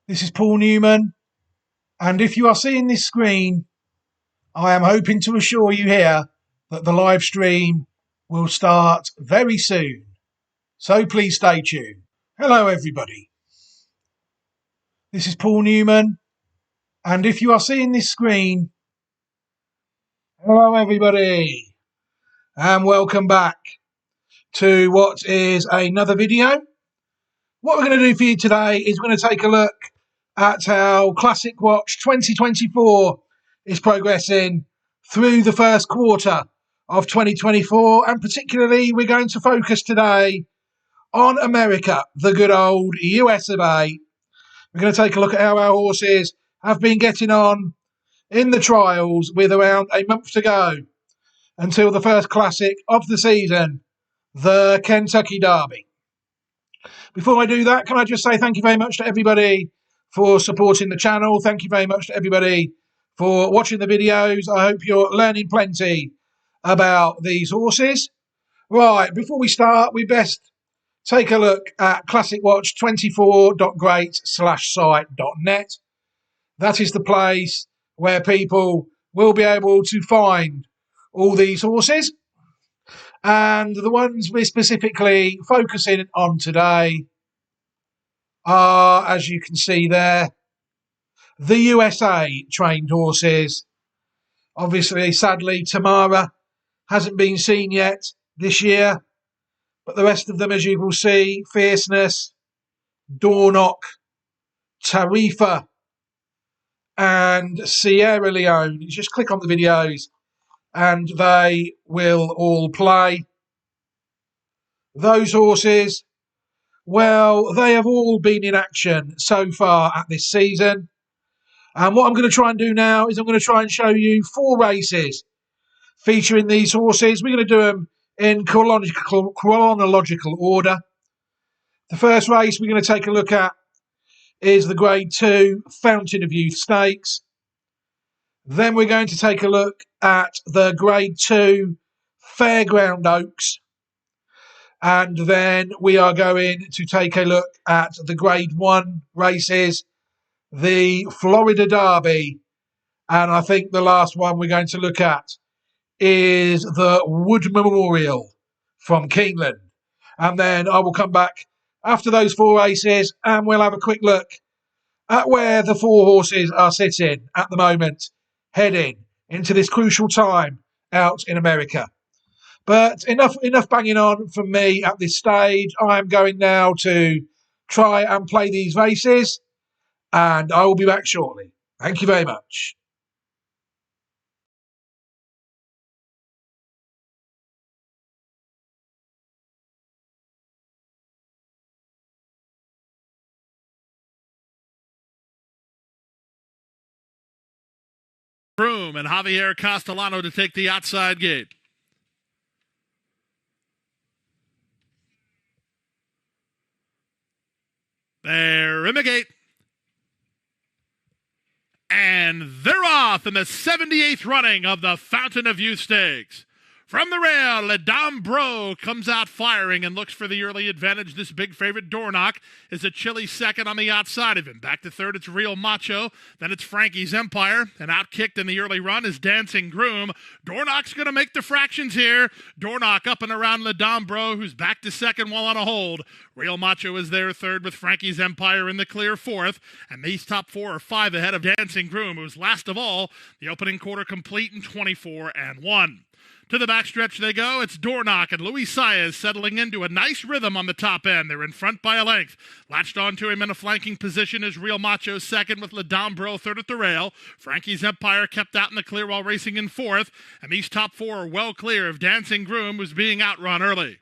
This is Paul Newman, and if you are seeing this screen, I am hoping to assure you here that the live stream will start very soon. So please stay tuned. Hello, everybody. This is Paul Newman, and if you are seeing this screen, hello, everybody, and welcome back to what is another video. What we're going to do for you today is we're going to take a look at how Classic Watch 2024 is progressing through the first quarter of 2024, and particularly we're going to focus today on America, the good old US of A. We're going to take a look at how our horses have been getting on in the trials with around a month to go until the first classic of the season, the Kentucky Derby. Before I do that, can I just say thank you very much to everybody for supporting the channel. Thank you very much to everybody for watching the videos. I hope you're learning plenty about these horses. Right, before we start, we best take a look at classicwatch24.great/site.net. That is the place where people will be able to find all these horses. And the ones we're specifically focusing on today are, as you can see there, the USA trained horses. Obviously, sadly, Tamara hasn't been seen yet this year, but the rest of them, as you will see, Fierceness, Dornock, Tarifa, and Sierra Leone. You just click on the videos and they will all play. Those horses, well, they have all been in action so far at this season. And what I'm going to try and do now is I'm going to try and show you 4 races featuring these horses. We're going to do them in chronological order. The first race we're going to take a look at is the Grade 2 Fountain of Youth Stakes. Then we're going to take a look at the Grade 2 Fairground Oaks. And then we are going to take a look at the Grade 1 races, the Florida Derby, and I think the last one we're going to look at is the Wood Memorial from Keeneland. And then I will come back after those 4 races and we'll have a quick look at where the 4 horses are sitting at the moment, heading into this crucial time out in America. But enough banging on from me at this stage. I'm going now to try and play these races, and I will be back shortly. Thank you very much. Broom and Javier Castellano to take the outside gate. They're in the gate. And they're off in the 78th running of the Fountain of Youth Stakes. From the rail, Le Dame Bro comes out firing and looks for the early advantage. This big favorite, Dornock, is a chilly second on the outside of him. Back to third, it's Real Macho. Then it's Frankie's Empire. And outkicked in the early run is Dancing Groom. Dornock's going to make the fractions here. Dornock up and around Le Dame Bro, who's back to second while on a hold. Real Macho is there third with Frankie's Empire in the clear fourth. And these top 4 are 5 ahead of Dancing Groom, who's last of all. The opening quarter complete in 24-1. To the backstretch they go. It's Dornock and Luis Saez settling into a nice rhythm on the top end. They're in front by a length. Latched onto him in a flanking position is Real Macho second with Le Dame Bro third at the rail. Frankie's Empire kept out in the clear while racing in fourth. And these top 4 are well clear of Dancing Groom, who's being outrun early.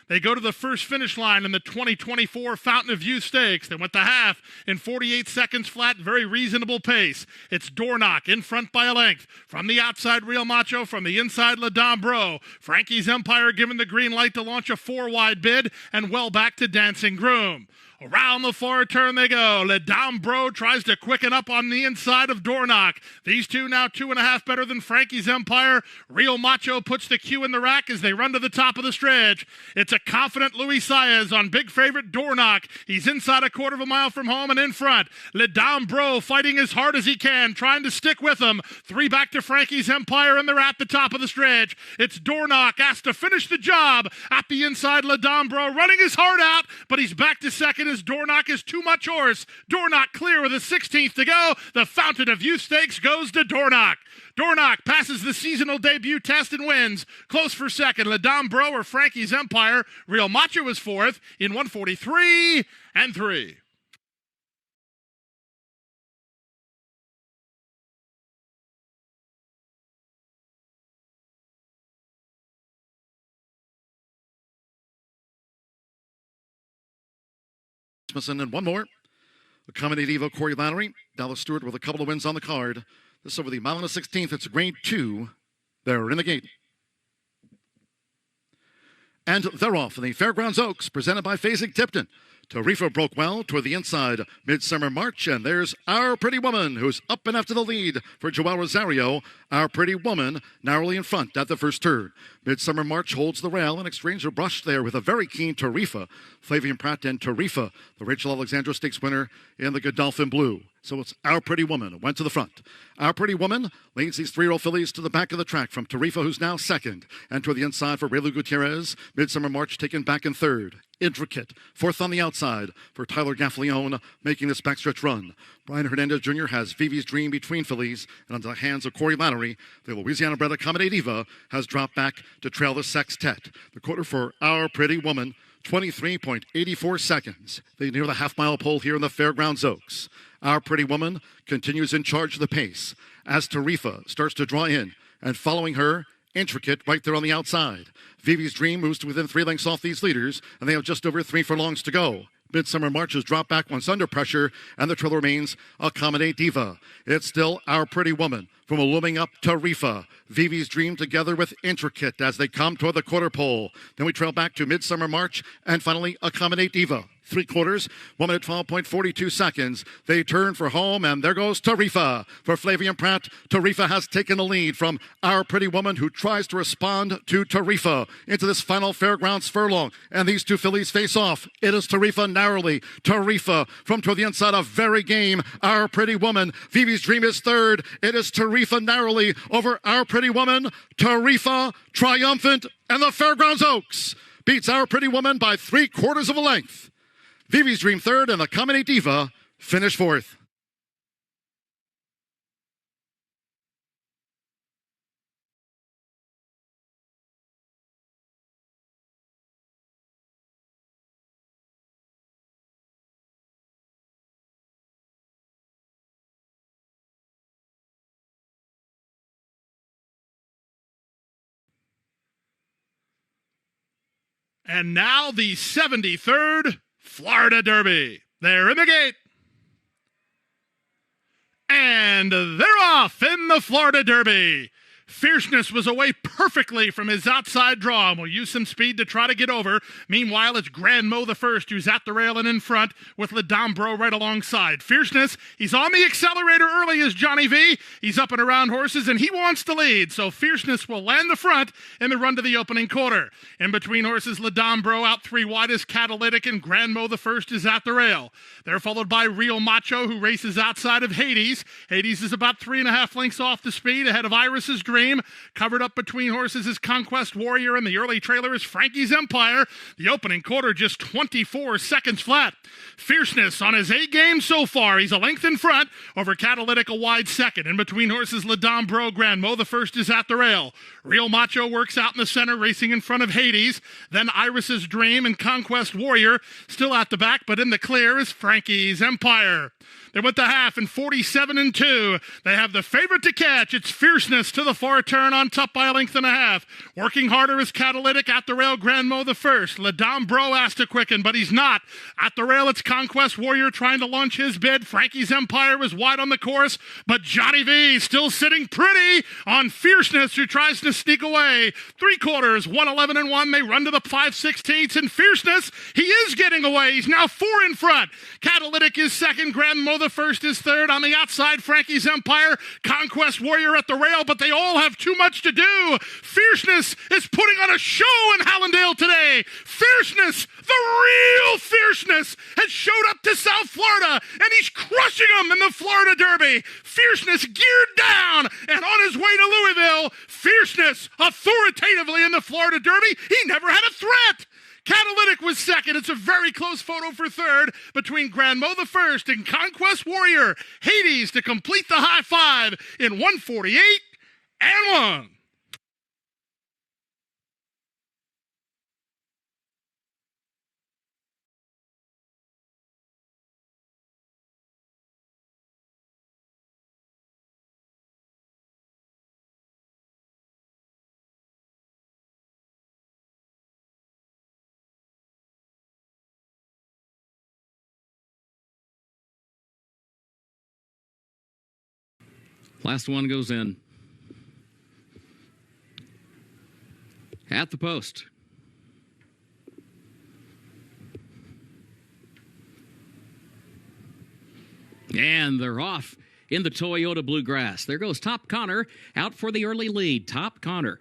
They go to the first finish line in the 2024 Fountain of Youth Stakes. They went the half in 48 seconds flat, very reasonable pace. It's Dornock in front by a length. From the outside, Real Macho. From the inside, Le Dame Bro. Frankie's Empire given the green light to launch a 4-wide bid, and well back to Dancing Groom. Around the far turn they go. Le Dame Bro tries to quicken up on the inside of Dornoch. These two now 2.5 better than Frankie's Empire. Real Macho puts the cue in the rack as they run to the top of the stretch. It's a confident Luis Saez on big favorite Dornoch. He's inside a 1/4 mile from home and in front. Le Dame Bro fighting as hard as he can, trying to stick with him. 3 back to Frankie's Empire, and they're at the top of the stretch. It's Dornoch asked to finish the job. At the inside, Le Dame Bro running his heart out, but he's back to second as Dornoch is too much horse. Dornoch clear with a 16th to go. The Fountain of Youth Stakes goes to Dornoch. Dornoch passes the seasonal debut test and wins. Close for second, Le Dame Bro or Frankie's Empire. Real Macho is fourth in 143 and 3. And one more. Accommodating Evo, Corey Lowry. Dallas Stewart with a couple of wins on the card. This over the mile and a 16th. It's a grade 2. They're in the gate. And they're off in the Fairgrounds Oaks, presented by Phasing Tipton. Tarifa broke well toward the inside. Midsummer March, and there's Our Pretty Woman, who's up and after the lead for Joel Rosario. Our Pretty Woman narrowly in front at the first turn. Midsummer March holds the rail and exchanges a brush there with a very keen Tarifa. Flavian Pratt and Tarifa, the Rachel Alexandra Stakes winner in the Godolphin Blue. So it's Our Pretty Woman went to the front. Our Pretty Woman leads these 3-year-old fillies to the back of the track from Tarifa, who's now second. And toward the inside for Raylu Gutierrez. Midsummer March taken back in third. Intricate, fourth on the outside for Tyler Gaffalione, making this backstretch run. Brian Hernandez Jr. has Vivi's Dream between fillies, and under the hands of Corey Lowry, the Louisiana-bred Accommodate Diva has dropped back to trail the sextet. The quarter for Our Pretty Woman, 23.84 seconds. They near the half-mile pole here in the Fairgrounds Oaks. Our Pretty Woman continues in charge of the pace as Tarifa starts to draw in, and following her, Intricate right there on the outside. Vivi's Dream moves to within 3 lengths off these leaders, and they have just over 3 furlongs to go. Midsummer March has dropped back once under pressure, and the trail remains Accommodate Diva. It's still Our Pretty Woman from a looming up Tarifa. Vivi's Dream together with Intricate as they come toward the quarter pole. Then we trail back to Midsummer March, and finally Accommodate Diva. 3/4, 1 minute 12.42 seconds. They turn for home, and there goes Tarifa. For Flavian Pratt, Tarifa has taken the lead from Our Pretty Woman, who tries to respond to Tarifa into this final Fairgrounds furlong. And these two fillies face off. It is Tarifa narrowly. Tarifa from toward the inside of very game. Our Pretty Woman. Vivi's Dream is third. It is Tarifa narrowly over Our Pretty Woman. Tarifa triumphant, and the Fairgrounds Oaks beats Our Pretty Woman by 3/4 of a length. Vivi's Dream third, and Accommodate Diva finished fourth. And now the 73rd Florida Derby. They're in the gate. And they're off in the Florida Derby. Fierceness was away perfectly from his outside draw and will use some speed to try to get over. Meanwhile, it's Grand Mo the first, who's at the rail and in front with Le Dame Bro right alongside. Fierceness, he's on the accelerator early as Johnny V. He's up and around horses, and he wants to lead. So Fierceness will land the front in the run to the opening quarter. In between horses, Le Dame Bro out 3 wide is Catalytic, and Grand Mo the first is at the rail. They're followed by Real Macho, who races outside of Hades. Hades is about 3.5 lengths off the speed ahead of Iris's Dream. Covered up between horses is Conquest Warrior, and the early trailer is Frankie's Empire. The opening quarter just 24 seconds flat. Fierceness on his A game so far. He's a length in front over Catalytic, a wide second. In between horses, Le Dame Bro, Grand Mo the first is at the rail. Real Macho works out in the center, racing in front of Hades. Then Iris's Dream and Conquest Warrior still at the back, but in the clear is Frankie's Empire. They went the half in 47-2. They have the favorite to catch. It's Fierceness to the far turn on top by a length and a half. Working harder is Catalytic. At the rail, Grand Mo the first. Ledam Bro asked to quicken, but he's not. At the rail, it's Conquest Warrior trying to launch his bid. Frankie's Empire was wide on the course, but Johnny V still sitting pretty on Fierceness, who tries to sneak away. 3/4, 111-1. They run to the 5/16, and Fierceness, he is getting away. He's now 4 in front. Catalytic is second. Grand Mo the first is third. On the outside, Frankie's Empire, Conquest Warrior at the rail, but they all have too much to do. Fierceness is putting on a show in Hallandale today. Fierceness, the real Fierceness, has showed up to South Florida, and he's crushing them in the Florida Derby. Fierceness geared down and on his way to Louisville. Fierceness authoritatively in the Florida Derby. He never had a threat. Catalytic was second. It's a very close photo for third between Grand Mo the first and Conquest Warrior. Hades to complete the high five in 148-1. Last one goes in. At the post. And they're off in the Toyota Bluegrass. There goes Top Connor out for the early lead. Top Connor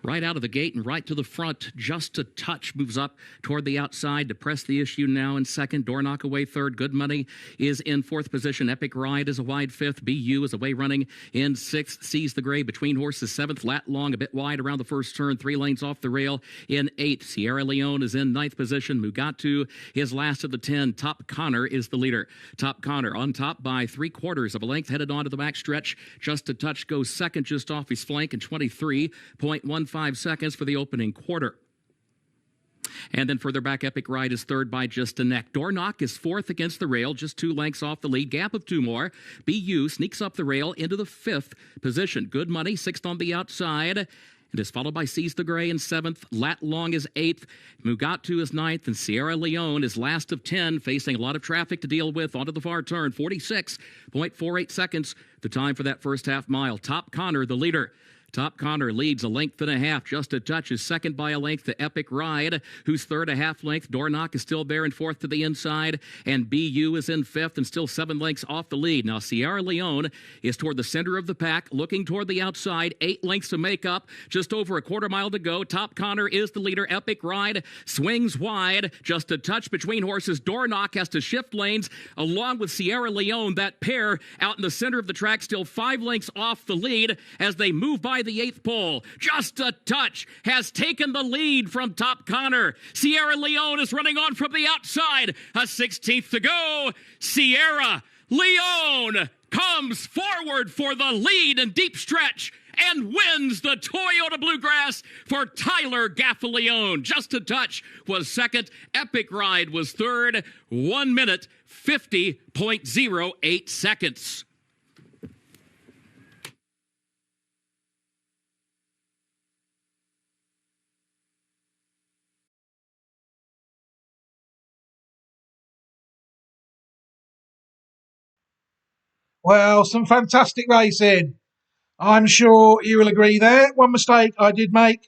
right out of the gate and right to the front, just a touch, moves up toward the outside to press the issue now in second. Dornock away third. Good Money is in fourth position. Epic Ride is a wide fifth. BU is away running in sixth. Sees the Gray between horses seventh. Lat Long a bit wide around the first turn. 3 lanes off the rail in eighth. Sierra Leone is in ninth position. Mugatu is last of the 10. Top Connor is the leader. Top Connor on top by 3/4 of a length, headed on to the back stretch. Just a touch goes second just off his flank in 23.15 seconds for the opening quarter. And then further back, Epic Ride is third by just a neck. Dornock is fourth against the rail, just 2 lengths off the lead. Gap of 2 more. BU sneaks up the rail into the 5th position. Good Money, 6th on the outside. And is followed by Seize the Gray in 7th. Lat Long is 8th. Mugatu is 9th. And Sierra Leone is last of 10, facing a lot of traffic to deal with onto the far turn. 46.48 seconds, the time for that first half mile. Top Connor, the leader. Top Connor leads a length and a half, just a touch, is second by a length to Epic Ride, who's third a half length. Dornock is still there in fourth to the inside, and BU is in fifth and still 7 lengths off the lead. Now Sierra Leone is toward the center of the pack, looking toward the outside, 8 lengths to make up, just over a quarter mile to go. Top Connor is the leader. Epic Ride swings wide, just a touch between horses. Dornock has to shift lanes along with Sierra Leone. That pair out in the center of the track, still 5 lengths off the lead as they move by the 8th pole. Just a touch has taken the lead from Top Connor. Sierra Leone is running on from the outside. A 16th to go. Sierra Leone comes forward for the lead and deep stretch and wins the Toyota Bluegrass for Tyler Gaffalione. Just a touch was second. Epic Ride was third. 1 minute, 50.08 seconds. Well, some fantastic racing. I'm sure you will agree there. One mistake I did make.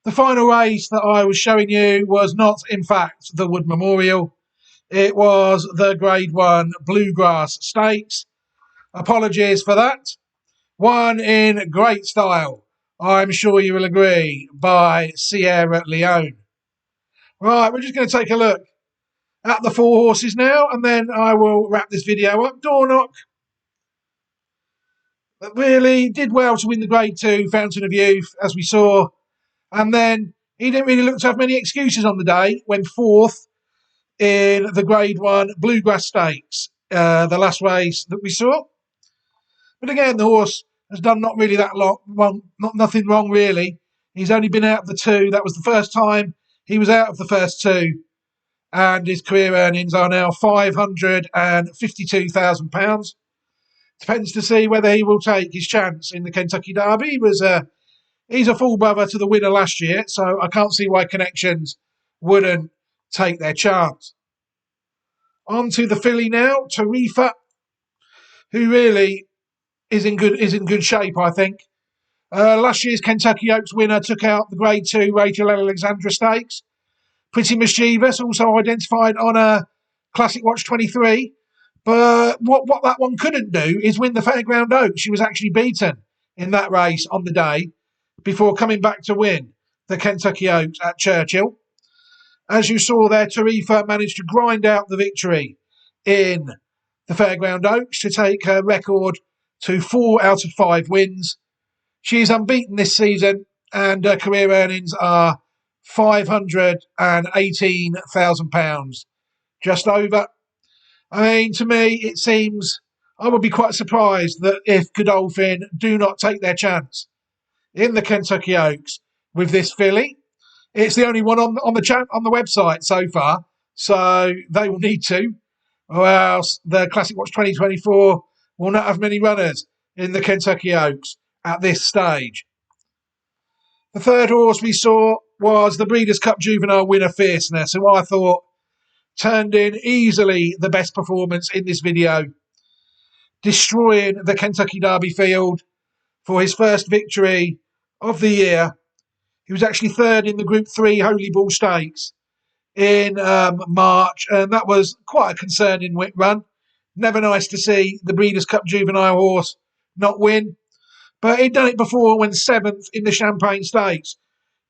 The final race that I was showing you was not, in fact, the Wood Memorial. It was the Grade 1 Bluegrass Stakes. Apologies for that. Won in great style, I'm sure you will agree, by Sierra Leone. Right, we're just going to take a look at the 4 horses now, and then I will wrap this video up. Dornock really did well to win the Grade 2 Fountain of Youth, as we saw. And then he didn't really look to have many excuses on the day. Went 4th in the Grade 1 Bluegrass Stakes, the last race that we saw. But again, the horse has done not really that long, nothing wrong really. He's only been out of the 2. That was the first time he was out of the first 2. and his career earnings are now £552,000. Depends to see whether he will take his chance in the Kentucky Derby. He's a full brother to the winner last year, so I can't see why Connections wouldn't take their chance. On to the filly now, Tarifa, who really is in good shape, I think. Last year's Kentucky Oaks winner took out the Grade 2 Rachel Alexandra Stakes. Pretty mischievous, also identified on a Classic Watch 23. But what that one couldn't do is win the Fairground Oaks. She was actually beaten in that race on the day before coming back to win the Kentucky Oaks at Churchill. As you saw there, Tarifa managed to grind out the victory in the Fairground Oaks to take her record to 4 out of 5 wins. She is unbeaten this season, and her career earnings are £518,000, just over. I mean, to me, it seems I would be quite surprised that if Godolphin do not take their chance in the Kentucky Oaks with this filly. It's the only one on the website so far, so they will need to, or else the Classic Watch 2024 will not have many runners in the Kentucky Oaks at this stage. The third horse we saw was the Breeders' Cup Juvenile winner Fierceness, who I thought turned in easily the best performance in this video, destroying the Kentucky Derby field for his first victory of the year. He was actually third in the Group 3 Holy Bull Stakes in March, and that was quite a concerning run. Never nice to see the Breeders' Cup Juvenile horse not win. But he'd done it before when 7th in the Champagne Stakes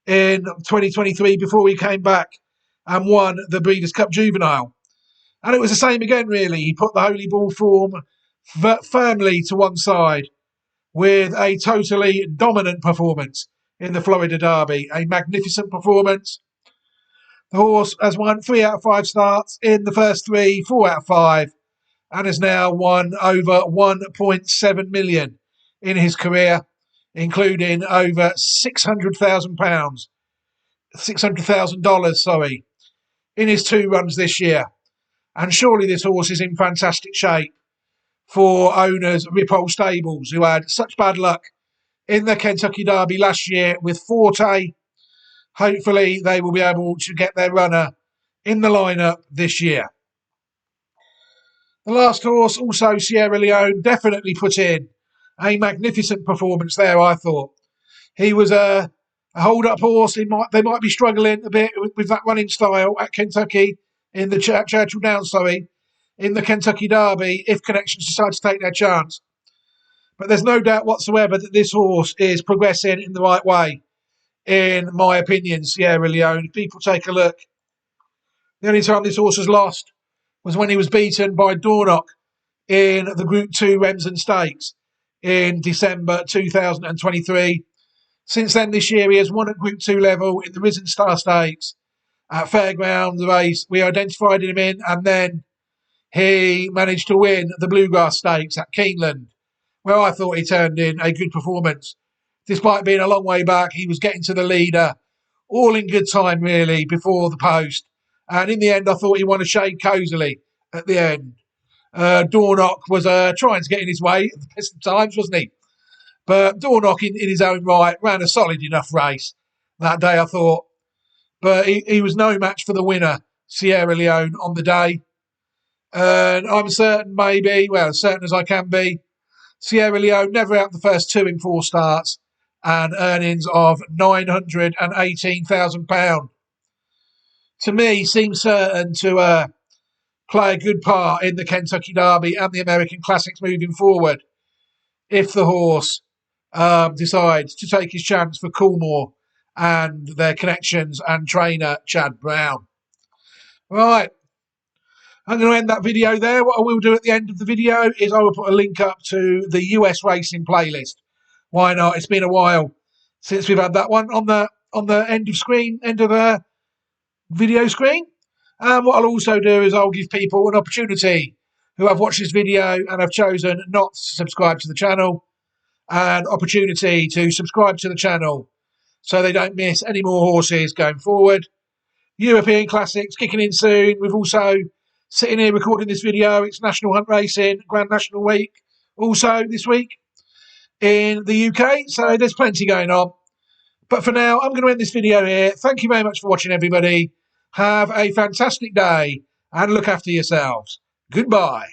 in 2023 before he came back and won the Breeders' Cup Juvenile. And it was the same again, really. He put the Holy Bull form firmly to one side with a totally dominant performance in the Florida Derby. A magnificent performance. The horse has won 3 out of 5 starts in the first 3, 4 out of 5, and has now won over £1.7 million in his career, including over $600,000, in his 2 runs this year. And surely this horse is in fantastic shape for owners Ripoll Stables, who had such bad luck in the Kentucky Derby last year with Forte. Hopefully they will be able to get their runner in the lineup this year. The last horse, also Sierra Leone, definitely put in a magnificent performance there, I thought. He was a hold-up horse. They might be struggling a bit with that running style at Kentucky in the Churchill Downs, in the Kentucky Derby, if Connections decide to take their chance. But there's no doubt whatsoever that this horse is progressing in the right way, in my opinion, Sierra Leone. If people take a look, the only time this horse has lost was when he was beaten by Dornoch in the Group 2 Remsen Stakes in December 2023. Since then, this year, he has won at Group 2 level in the Risen Star Stakes at Fairground race we identified him in, and then he managed to win the Bluegrass Stakes at Keeneland, where I thought he turned in a good performance. Despite being a long way back, he was getting to the leader, all in good time, really, before the post. And in the end, I thought he won a shade cosily at the end. Dornoch was trying to get in his way at the best of times, wasn't he? But Dornoch, in his own right, ran a solid enough race that day, I thought. But he was no match for the winner, Sierra Leone, on the day. And I'm certain, as certain as I can be, Sierra Leone never out the first 2 in 4 starts, and earnings of £918,000. To me, seems certain to play a good part in the Kentucky Derby and the American Classics moving forward, if the horse decides to take his chance for Coolmore and their connections and trainer Chad Brown. Right, I'm going to end that video there. What I will do at the end of the video is I will put a link up to the US racing playlist. Why not? It's been a while since we've had that one on the end of the video screen. And what I'll also do is I'll give people an opportunity who have watched this video and have chosen not to subscribe to the channel, an opportunity to subscribe to the channel so they don't miss any more horses going forward. European Classics kicking in soon. We've also sitting here recording this video. It's National Hunt Racing Grand National Week also this week in the UK. So there's plenty going on. But for now, I'm going to end this video here. Thank you very much for watching, everybody. Have a fantastic day and look after yourselves. Goodbye.